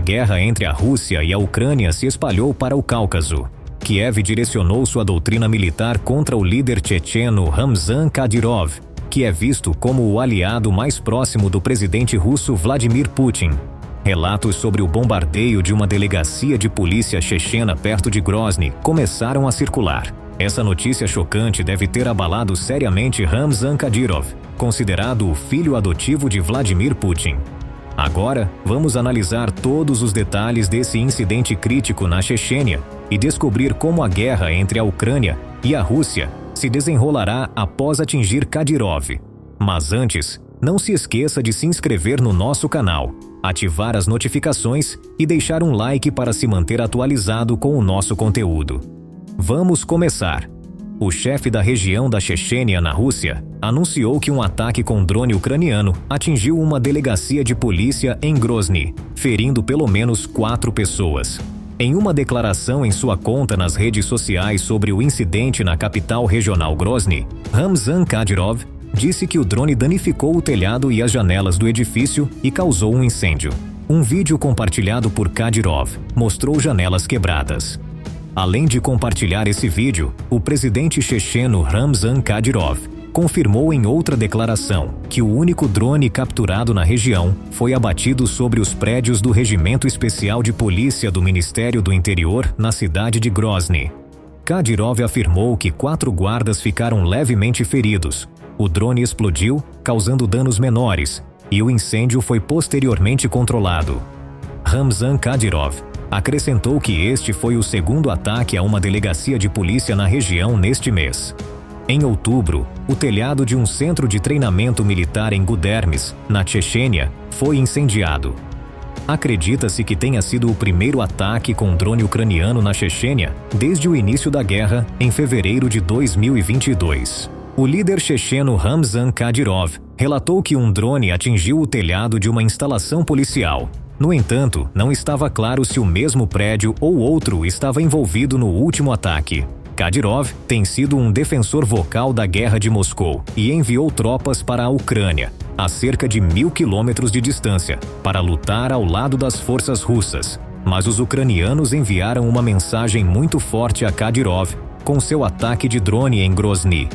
guerra entre a Rússia e a Ucrânia se espalhou para o Cáucaso. Kiev direcionou sua doutrina militar contra o líder checheno Ramzan Kadyrov, que é visto como o aliado mais próximo do presidente russo Vladimir Putin. Relatos sobre o bombardeio de uma delegacia de polícia chechena perto de Grozny começaram a circular. Essa notícia chocante deve ter abalado seriamente Ramzan Kadyrov, considerado o filho adotivo de Vladimir Putin. Agora, vamos analisar todos os detalhes desse incidente crítico na Chechênia e descobrir como a guerra entre a Ucrânia e a Rússia se desenrolará após atingir Kadyrov. Mas antes, não se esqueça de se inscrever no nosso canal, ativar as notificações e deixar um like para se manter atualizado com o nosso conteúdo. Vamos começar! O chefe da região da Chechênia, na Rússia, anunciou que um ataque com drone ucraniano atingiu uma delegacia de polícia em Grozny, ferindo pelo menos 4 pessoas. Em uma declaração em sua conta nas redes sociais sobre o incidente na capital regional Grozny, Ramzan Kadyrov disse que o drone danificou o telhado e as janelas do edifício e causou um incêndio. Um vídeo compartilhado por Kadyrov mostrou janelas quebradas. Além de compartilhar esse vídeo, o presidente checheno Ramzan Kadyrov confirmou em outra declaração que o único drone capturado na região foi abatido sobre os prédios do Regimento Especial de Polícia do Ministério do Interior na cidade de Grozny. Kadyrov afirmou que 4 guardas ficaram levemente feridos. O drone explodiu, causando danos menores, e o incêndio foi posteriormente controlado. Ramzan Kadyrov acrescentou que este foi o segundo ataque a uma delegacia de polícia na região neste mês. Em outubro, o telhado de um centro de treinamento militar em Gudermes, na Chechênia, foi incendiado. Acredita-se que tenha sido o primeiro ataque com drone ucraniano na Chechênia desde o início da guerra, em fevereiro de 2022. O líder checheno Ramzan Kadyrov relatou que um drone atingiu o telhado de uma instalação policial. No entanto, não estava claro se o mesmo prédio ou outro estava envolvido no último ataque. Kadyrov tem sido um defensor vocal da guerra de Moscou e enviou tropas para a Ucrânia, a cerca de 1.000 quilômetros de distância, para lutar ao lado das forças russas. Mas os ucranianos enviaram uma mensagem muito forte a Kadyrov com seu ataque de drone em Grozny.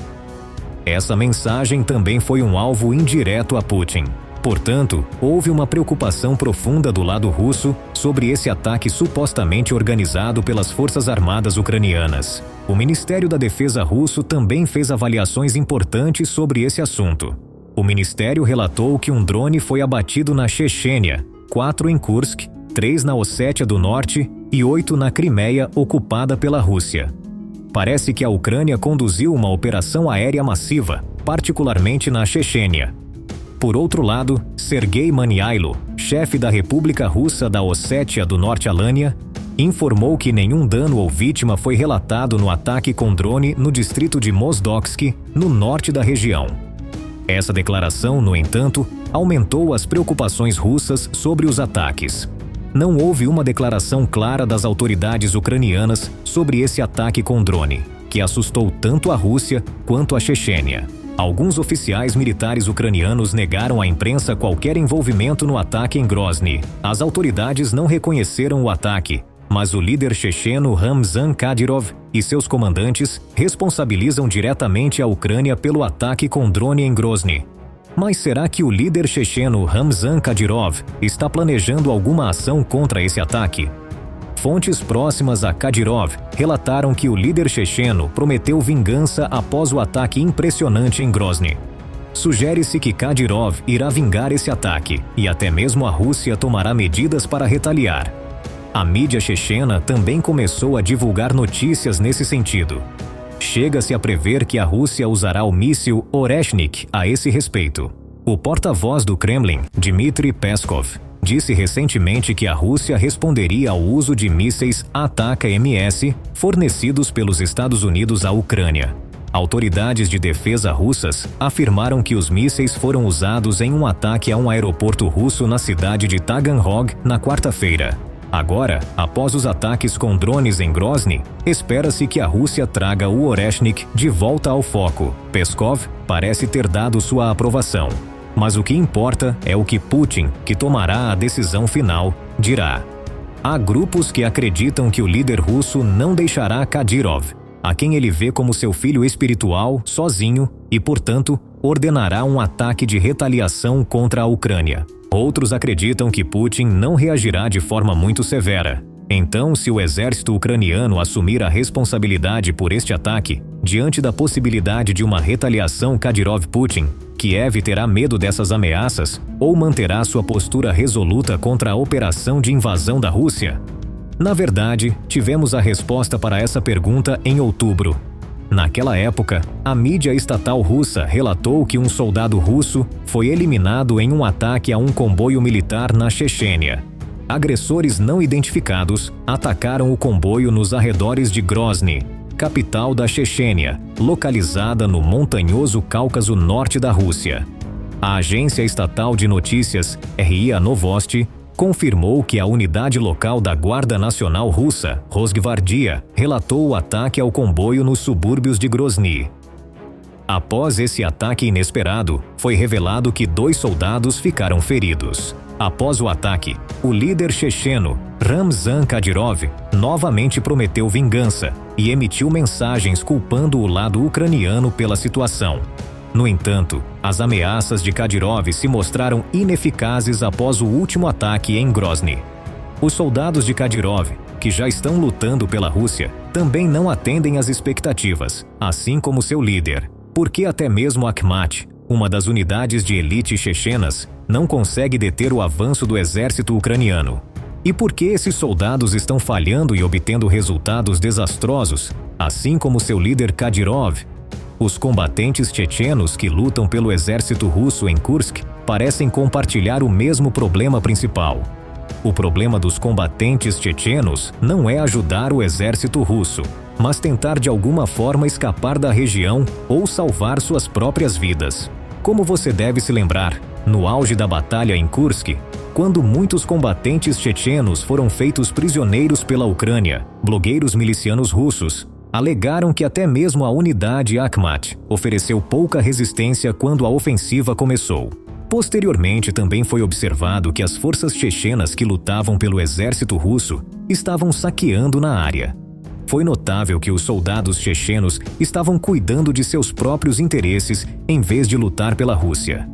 Essa mensagem também foi um alvo indireto a Putin. Portanto, houve uma preocupação profunda do lado russo sobre esse ataque supostamente organizado pelas Forças Armadas ucranianas. O Ministério da Defesa russo também fez avaliações importantes sobre esse assunto. O ministério relatou que um drone foi abatido na Chechênia, 4 em Kursk, 3 na Ossétia do Norte e 8 na Crimeia ocupada pela Rússia. Parece que a Ucrânia conduziu uma operação aérea massiva, particularmente na Chechênia. Por outro lado, Sergei Manyailo, chefe da República Russa da Ossétia do Norte Alânia, informou que nenhum dano ou vítima foi relatado no ataque com drone no distrito de Mozdoksk, no norte da região. Essa declaração, no entanto, aumentou as preocupações russas sobre os ataques. Não houve uma declaração clara das autoridades ucranianas sobre esse ataque com drone, que assustou tanto a Rússia quanto a Chechênia. Alguns oficiais militares ucranianos negaram à imprensa qualquer envolvimento no ataque em Grozny. As autoridades não reconheceram o ataque, mas o líder checheno Ramzan Kadyrov e seus comandantes responsabilizam diretamente a Ucrânia pelo ataque com drone em Grozny. Mas será que o líder checheno Ramzan Kadyrov está planejando alguma ação contra esse ataque? Fontes próximas a Kadyrov relataram que o líder checheno prometeu vingança após o ataque impressionante em Grozny. Sugere-se que Kadyrov irá vingar esse ataque e até mesmo a Rússia tomará medidas para retaliar. A mídia chechena também começou a divulgar notícias nesse sentido. Chega-se a prever que a Rússia usará o míssil Oreshnik a esse respeito. O porta-voz do Kremlin, Dmitry Peskov, disse recentemente que a Rússia responderia ao uso de mísseis Atacms fornecidos pelos Estados Unidos à Ucrânia. Autoridades de defesa russas afirmaram que os mísseis foram usados em um ataque a um aeroporto russo na cidade de Taganrog na quarta-feira. Agora, após os ataques com drones em Grozny, espera-se que a Rússia traga o Oreshnik de volta ao foco. Peskov parece ter dado sua aprovação. Mas o que importa é o que Putin, que tomará a decisão final, dirá. Há grupos que acreditam que o líder russo não deixará Kadyrov, a quem ele vê como seu filho espiritual, sozinho e, portanto, ordenará um ataque de retaliação contra a Ucrânia. Outros acreditam que Putin não reagirá de forma muito severa. Então, se o exército ucraniano assumir a responsabilidade por este ataque, diante da possibilidade de uma retaliação Kadyrov-Putin, Kiev terá medo dessas ameaças ou manterá sua postura resoluta contra a operação de invasão da Rússia? Na verdade, tivemos a resposta para essa pergunta em outubro. Naquela época, a mídia estatal russa relatou que um soldado russo foi eliminado em um ataque a um comboio militar na Chechênia. Agressores não identificados atacaram o comboio nos arredores de Grozny, capital da Chechênia, localizada no montanhoso Cáucaso Norte da Rússia. A agência estatal de notícias RIA Novosti confirmou que a unidade local da Guarda Nacional Russa, Rosgvardia, relatou o ataque ao comboio nos subúrbios de Grozny. Após esse ataque inesperado, foi revelado que 2 soldados ficaram feridos. Após o ataque, o líder checheno, Ramzan Kadyrov, novamente prometeu vingança e emitiu mensagens culpando o lado ucraniano pela situação. No entanto, as ameaças de Kadyrov se mostraram ineficazes após o último ataque em Grozny. Os soldados de Kadyrov, que já estão lutando pela Rússia, também não atendem às expectativas, assim como seu líder, porque até mesmo Akhmat, uma das unidades de elite chechenas, não consegue deter o avanço do exército ucraniano. E por que esses soldados estão falhando e obtendo resultados desastrosos, assim como seu líder Kadyrov? Os combatentes chechenos que lutam pelo exército russo em Kursk parecem compartilhar o mesmo problema principal. O problema dos combatentes chechenos não é ajudar o exército russo, mas tentar de alguma forma escapar da região ou salvar suas próprias vidas. Como você deve se lembrar, no auge da batalha em Kursk, quando muitos combatentes chechenos foram feitos prisioneiros pela Ucrânia, blogueiros milicianos russos alegaram que até mesmo a unidade Akhmat ofereceu pouca resistência quando a ofensiva começou. Posteriormente, também foi observado que as forças chechenas que lutavam pelo exército russo estavam saqueando na área. Foi notável que os soldados chechenos estavam cuidando de seus próprios interesses em vez de lutar pela Rússia.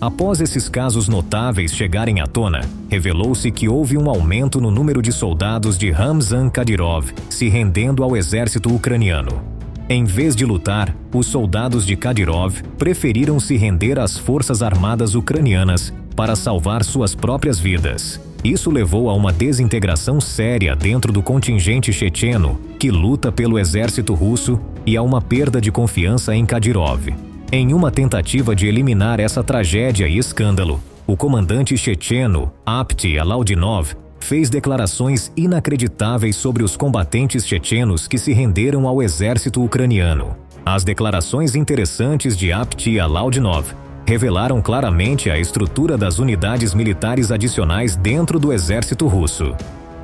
Após esses casos notáveis chegarem à tona, revelou-se que houve um aumento no número de soldados de Ramzan Kadyrov se rendendo ao exército ucraniano. Em vez de lutar, os soldados de Kadyrov preferiram se render às forças armadas ucranianas para salvar suas próprias vidas. Isso levou a uma desintegração séria dentro do contingente checheno que luta pelo exército russo e a uma perda de confiança em Kadyrov. Em uma tentativa de eliminar essa tragédia e escândalo, o comandante checheno Apti Alaudinov fez declarações inacreditáveis sobre os combatentes chechenos que se renderam ao exército ucraniano. As declarações interessantes de Apti Alaudinov revelaram claramente a estrutura das unidades militares adicionais dentro do exército russo.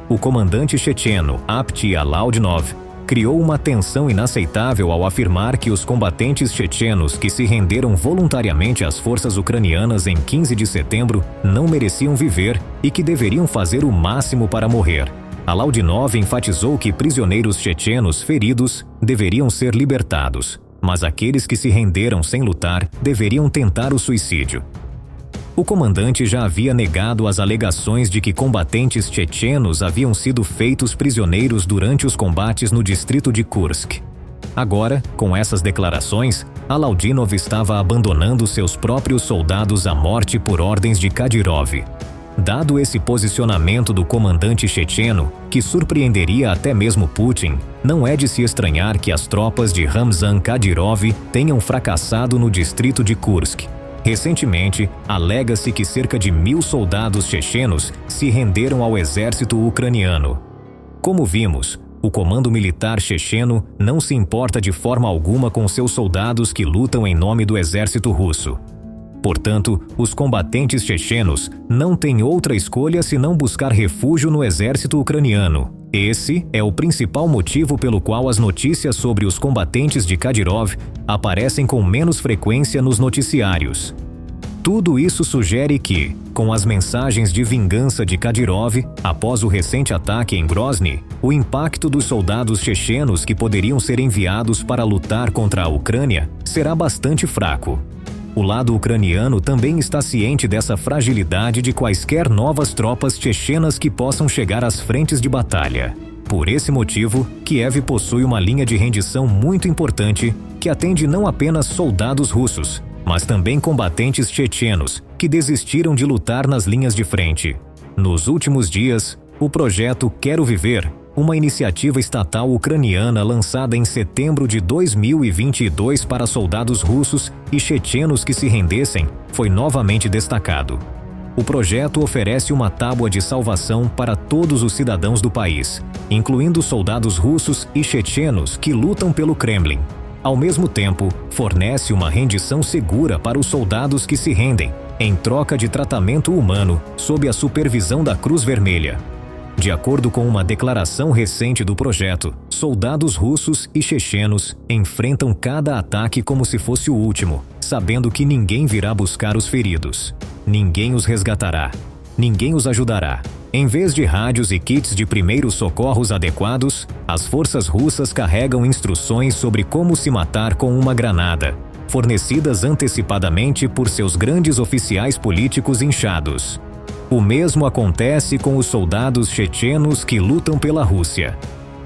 O comandante checheno Apti Alaudinov criou uma tensão inaceitável ao afirmar que os combatentes chechenos que se renderam voluntariamente às forças ucranianas em 15 de setembro não mereciam viver e que deveriam fazer o máximo para morrer. Alaudinov enfatizou que prisioneiros chechenos feridos deveriam ser libertados, mas aqueles que se renderam sem lutar deveriam tentar o suicídio. O comandante já havia negado as alegações de que combatentes chechenos haviam sido feitos prisioneiros durante os combates no distrito de Kursk. Agora, com essas declarações, Alaudinov estava abandonando seus próprios soldados à morte por ordens de Kadyrov. Dado esse posicionamento do comandante checheno, que surpreenderia até mesmo Putin, não é de se estranhar que as tropas de Ramzan Kadyrov tenham fracassado no distrito de Kursk. Recentemente, alega-se que cerca de 1.000 soldados chechenos se renderam ao exército ucraniano. Como vimos, o comando militar checheno não se importa de forma alguma com seus soldados que lutam em nome do exército russo. Portanto, os combatentes chechenos não têm outra escolha senão buscar refúgio no exército ucraniano. Esse é o principal motivo pelo qual as notícias sobre os combatentes de Kadyrov aparecem com menos frequência nos noticiários. Tudo isso sugere que, com as mensagens de vingança de Kadyrov, após o recente ataque em Grozny, o impacto dos soldados chechenos que poderiam ser enviados para lutar contra a Ucrânia será bastante fraco. O lado ucraniano também está ciente dessa fragilidade de quaisquer novas tropas chechenas que possam chegar às frentes de batalha. Por esse motivo, Kiev possui uma linha de rendição muito importante que atende não apenas soldados russos, mas também combatentes chechenos que desistiram de lutar nas linhas de frente. Nos últimos dias, o projeto Quero Viver, uma iniciativa estatal ucraniana lançada em setembro de 2022 para soldados russos e chechenos que se rendessem, foi novamente destacado. O projeto oferece uma tábua de salvação para todos os cidadãos do país, incluindo soldados russos e chechenos que lutam pelo Kremlin. Ao mesmo tempo, fornece uma rendição segura para os soldados que se rendem, em troca de tratamento humano, sob a supervisão da Cruz Vermelha. De acordo com uma declaração recente do projeto, soldados russos e chechenos enfrentam cada ataque como se fosse o último, sabendo que ninguém virá buscar os feridos. Ninguém os resgatará. Ninguém os ajudará. Em vez de rádios e kits de primeiros socorros adequados, as forças russas carregam instruções sobre como se matar com uma granada, fornecidas antecipadamente por seus grandes oficiais políticos inchados. O mesmo acontece com os soldados chechenos que lutam pela Rússia.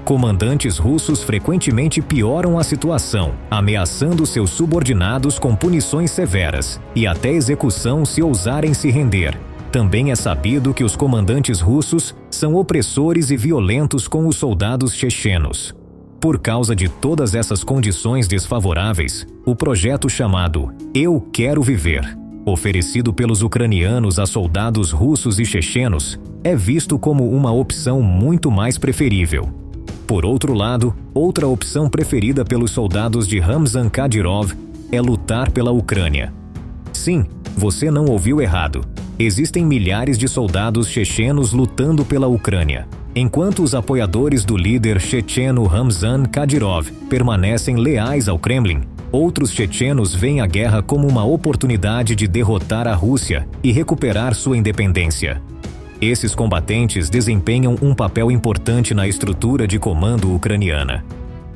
Comandantes russos frequentemente pioram a situação, ameaçando seus subordinados com punições severas e até execução se ousarem se render. Também é sabido que os comandantes russos são opressores e violentos com os soldados chechenos. Por causa de todas essas condições desfavoráveis, o projeto chamado Eu Quero Viver, oferecido pelos ucranianos a soldados russos e chechenos, é visto como uma opção muito mais preferível. Por outro lado, outra opção preferida pelos soldados de Ramzan Kadyrov é lutar pela Ucrânia. Sim, você não ouviu errado. Existem milhares de soldados chechenos lutando pela Ucrânia. Enquanto os apoiadores do líder checheno Ramzan Kadyrov permanecem leais ao Kremlin, outros chechenos veem a guerra como uma oportunidade de derrotar a Rússia e recuperar sua independência. Esses combatentes desempenham um papel importante na estrutura de comando ucraniana.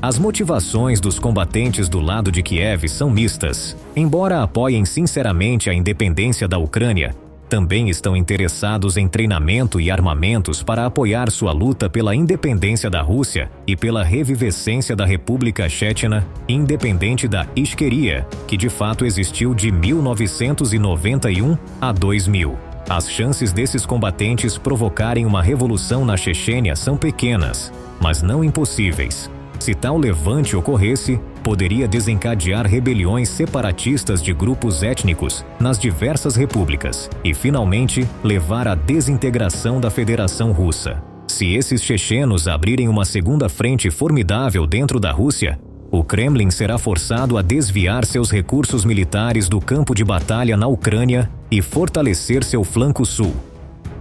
As motivações dos combatentes do lado de Kiev são mistas. Embora apoiem sinceramente a independência da Ucrânia, também estão interessados em treinamento e armamentos para apoiar sua luta pela independência da Rússia e pela revivescência da República Chechena, independente da Ichkeria, que de fato existiu de 1991 a 2000. As chances desses combatentes provocarem uma revolução na Chechênia são pequenas, mas não impossíveis. Se tal levante ocorresse, poderia desencadear rebeliões separatistas de grupos étnicos nas diversas repúblicas e, finalmente, levar à desintegração da Federação Russa. Se esses chechenos abrirem uma segunda frente formidável dentro da Rússia, o Kremlin será forçado a desviar seus recursos militares do campo de batalha na Ucrânia e fortalecer seu flanco sul.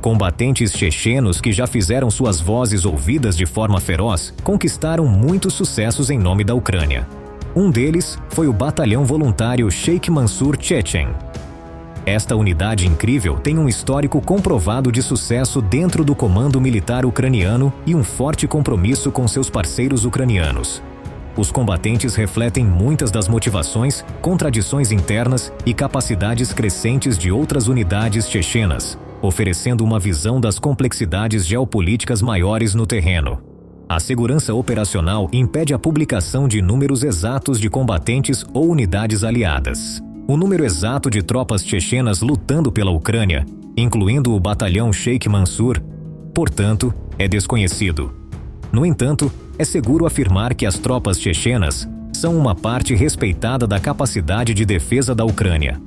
Combatentes chechenos que já fizeram suas vozes ouvidas de forma feroz conquistaram muitos sucessos em nome da Ucrânia. Um deles foi o Batalhão Voluntário Sheikh Mansur Chechen. Esta unidade incrível tem um histórico comprovado de sucesso dentro do comando militar ucraniano e um forte compromisso com seus parceiros ucranianos. Os combatentes refletem muitas das motivações, contradições internas e capacidades crescentes de outras unidades chechenas, oferecendo uma visão das complexidades geopolíticas maiores no terreno. A segurança operacional impede a publicação de números exatos de combatentes ou unidades aliadas. O número exato de tropas chechenas lutando pela Ucrânia, incluindo o batalhão Sheikh Mansur, portanto, é desconhecido. No entanto, é seguro afirmar que as tropas chechenas são uma parte respeitada da capacidade de defesa da Ucrânia.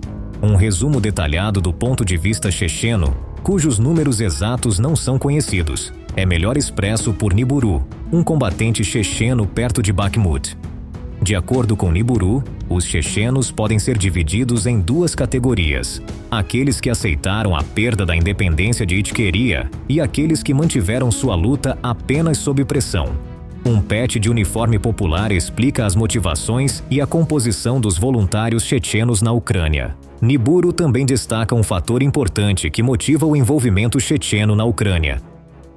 Um resumo detalhado do ponto de vista checheno, cujos números exatos não são conhecidos, é melhor expresso por Niburu, um combatente checheno perto de Bakhmut. De acordo com Niburu, os chechenos podem ser divididos em duas categorias: aqueles que aceitaram a perda da independência de Ichkeria e aqueles que mantiveram sua luta apenas sob pressão. Um patch de uniforme popular explica as motivações e a composição dos voluntários chechenos na Ucrânia. Niburu também destaca um fator importante que motiva o envolvimento checheno na Ucrânia.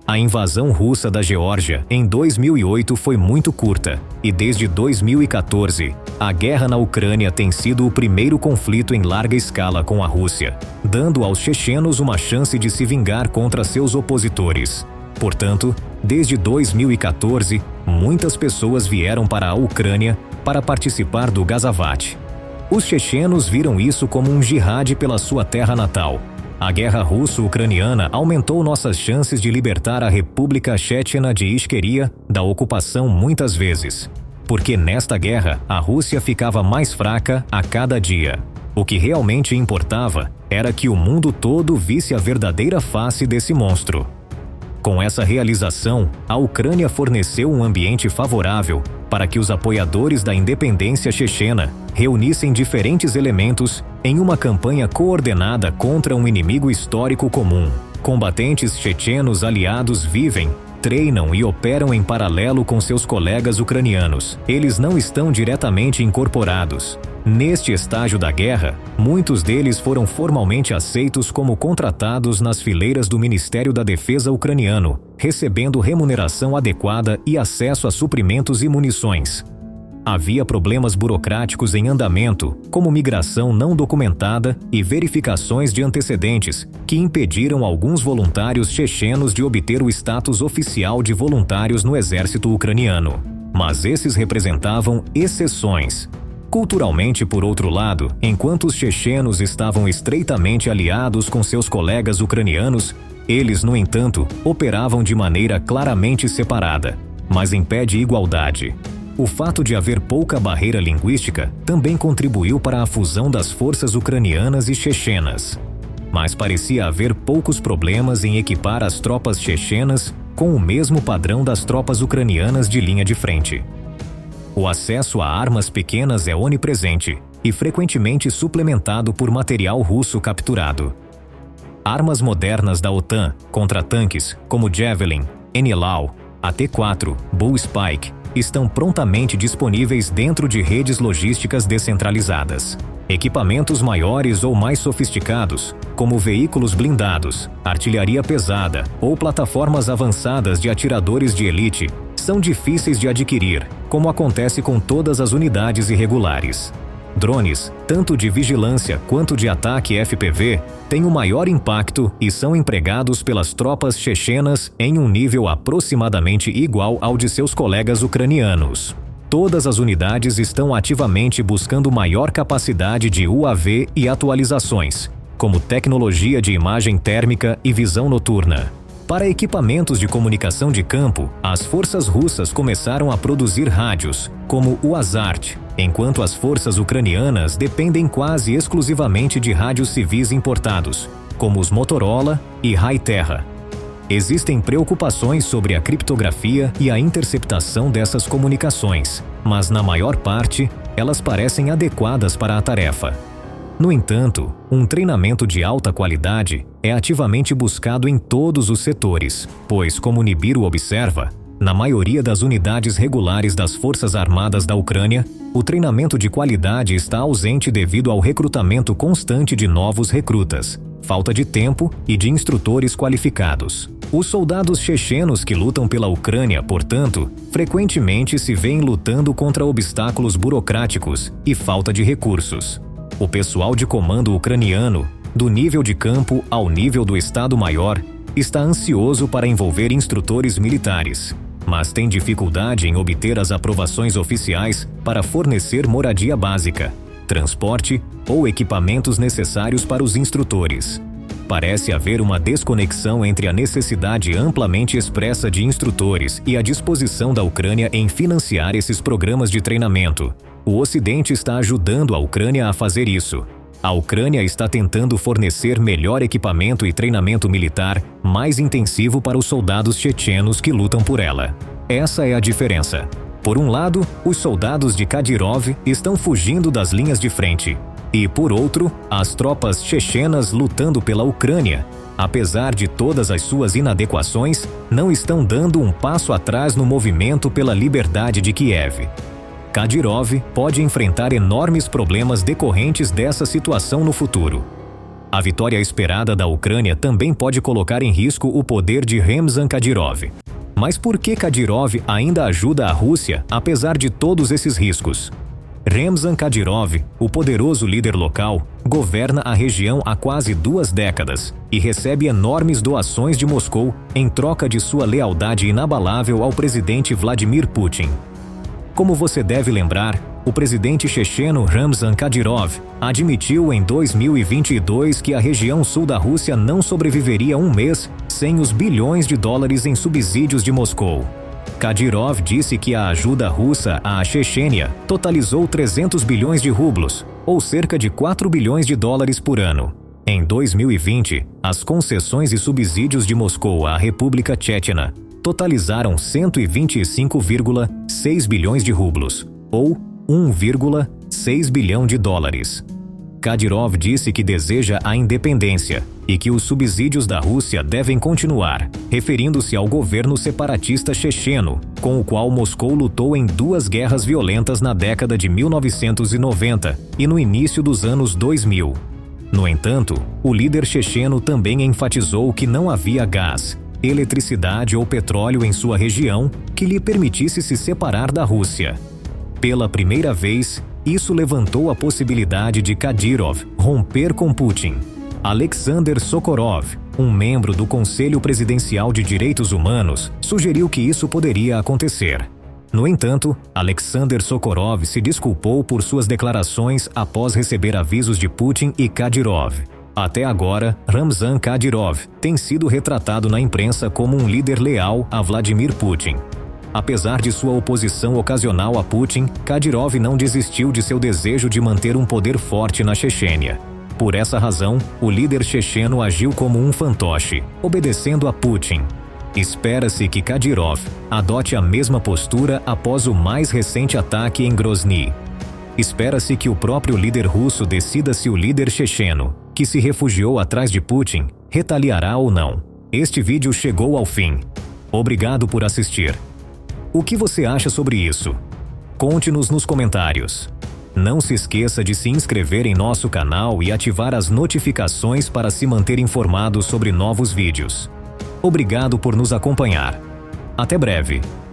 A invasão russa da Geórgia em 2008 foi muito curta, e desde 2014, a guerra na Ucrânia tem sido o primeiro conflito em larga escala com a Rússia, dando aos chechenos uma chance de se vingar contra seus opositores. Portanto, desde 2014, muitas pessoas vieram para a Ucrânia para participar do Gazavat. Os chechenos viram isso como um jihad pela sua terra natal. A guerra russo-ucraniana aumentou nossas chances de libertar a República Chechena de Ichkeria da ocupação muitas vezes, porque nesta guerra a Rússia ficava mais fraca a cada dia. O que realmente importava era que o mundo todo visse a verdadeira face desse monstro. Com essa realização, a Ucrânia forneceu um ambiente favorável para que os apoiadores da independência chechena reunissem diferentes elementos em uma campanha coordenada contra um inimigo histórico comum. Combatentes chechenos aliados vivem, treinam e operam em paralelo com seus colegas ucranianos. Eles não estão diretamente incorporados. Neste estágio da guerra, muitos deles foram formalmente aceitos como contratados nas fileiras do Ministério da Defesa ucraniano, recebendo remuneração adequada e acesso a suprimentos e munições. Havia problemas burocráticos em andamento, como migração não documentada e verificações de antecedentes, que impediram alguns voluntários chechenos de obter o status oficial de voluntários no exército ucraniano. Mas esses representavam exceções. Culturalmente, por outro lado, enquanto os chechenos estavam estreitamente aliados com seus colegas ucranianos, eles, no entanto, operavam de maneira claramente separada, mas em pé de igualdade. O fato de haver pouca barreira linguística também contribuiu para a fusão das forças ucranianas e chechenas. Mas parecia haver poucos problemas em equipar as tropas chechenas com o mesmo padrão das tropas ucranianas de linha de frente. O acesso a armas pequenas é onipresente e frequentemente suplementado por material russo capturado. Armas modernas da OTAN contra tanques como Javelin, Enelau, AT-4, Bull Spike estão prontamente disponíveis dentro de redes logísticas descentralizadas. Equipamentos maiores ou mais sofisticados, como veículos blindados, artilharia pesada ou plataformas avançadas de atiradores de elite, são difíceis de adquirir, como acontece com todas as unidades irregulares. Drones, tanto de vigilância quanto de ataque FPV, têm o maior impacto e são empregados pelas tropas chechenas em um nível aproximadamente igual ao de seus colegas ucranianos. Todas as unidades estão ativamente buscando maior capacidade de UAV e atualizações, como tecnologia de imagem térmica e visão noturna. Para equipamentos de comunicação de campo, as forças russas começaram a produzir rádios, como o Azart, enquanto as forças ucranianas dependem quase exclusivamente de rádios civis importados, como os Motorola e Hi-Terra. Existem preocupações sobre a criptografia e a interceptação dessas comunicações, mas na maior parte, elas parecem adequadas para a tarefa. No entanto, um treinamento de alta qualidade é ativamente buscado em todos os setores, pois, como Nibiru observa, na maioria das unidades regulares das Forças Armadas da Ucrânia, o treinamento de qualidade está ausente devido ao recrutamento constante de novos recrutas, falta de tempo e de instrutores qualificados. Os soldados chechenos que lutam pela Ucrânia, portanto, frequentemente se veem lutando contra obstáculos burocráticos e falta de recursos. O pessoal de comando ucraniano, do nível de campo ao nível do Estado-Maior, está ansioso para envolver instrutores militares, mas tem dificuldade em obter as aprovações oficiais para fornecer moradia básica, transporte ou equipamentos necessários para os instrutores. Parece haver uma desconexão entre a necessidade amplamente expressa de instrutores e a disposição da Ucrânia em financiar esses programas de treinamento. O Ocidente está ajudando a Ucrânia a fazer isso. A Ucrânia está tentando fornecer melhor equipamento e treinamento militar mais intensivo para os soldados chechenos que lutam por ela. Essa é a diferença. Por um lado, os soldados de Kadyrov estão fugindo das linhas de frente. E, por outro, as tropas chechenas lutando pela Ucrânia, apesar de todas as suas inadequações, não estão dando um passo atrás no movimento pela liberdade de Kiev. Kadyrov pode enfrentar enormes problemas decorrentes dessa situação no futuro. A vitória esperada da Ucrânia também pode colocar em risco o poder de Ramzan Kadyrov. Mas por que Kadyrov ainda ajuda a Rússia, apesar de todos esses riscos? Ramzan Kadyrov, o poderoso líder local, governa a região há quase 2 décadas e recebe enormes doações de Moscou em troca de sua lealdade inabalável ao presidente Vladimir Putin. Como você deve lembrar, o presidente checheno Ramzan Kadyrov admitiu em 2022 que a região sul da Rússia não sobreviveria um mês sem os bilhões de dólares em subsídios de Moscou. Kadyrov disse que a ajuda russa à Chechênia totalizou 300 bilhões de rublos, ou cerca de 4 bilhões de dólares por ano. Em 2020, as concessões e subsídios de Moscou à República Chechena totalizaram 125,6 bilhões de rublos, ou 1,6 bilhão de dólares. Kadyrov disse que deseja a independência e que os subsídios da Rússia devem continuar, referindo-se ao governo separatista checheno, com o qual Moscou lutou em 2 guerras violentas na década de 1990 e no início dos anos 2000. No entanto, o líder checheno também enfatizou que não havia gás, eletricidade ou petróleo em sua região que lhe permitisse se separar da Rússia. Pela primeira vez, isso levantou a possibilidade de Kadyrov romper com Putin. Alexander Sokolov, um membro do Conselho Presidencial de Direitos Humanos, sugeriu que isso poderia acontecer. No entanto, Alexander Sokolov se desculpou por suas declarações após receber avisos de Putin e Kadyrov. Até agora, Ramzan Kadyrov tem sido retratado na imprensa como um líder leal a Vladimir Putin. Apesar de sua oposição ocasional a Putin, Kadyrov não desistiu de seu desejo de manter um poder forte na Chechênia. Por essa razão, o líder checheno agiu como um fantoche, obedecendo a Putin. Espera-se que Kadyrov adote a mesma postura após o mais recente ataque em Grozny. Espera-se que o próprio líder russo decida se o líder checheno, que se refugiou atrás de Putin, retaliará ou não. Este vídeo chegou ao fim. Obrigado por assistir. O que você acha sobre isso? Conte-nos nos comentários. Não se esqueça de se inscrever em nosso canal e ativar as notificações para se manter informado sobre novos vídeos. Obrigado por nos acompanhar. Até breve.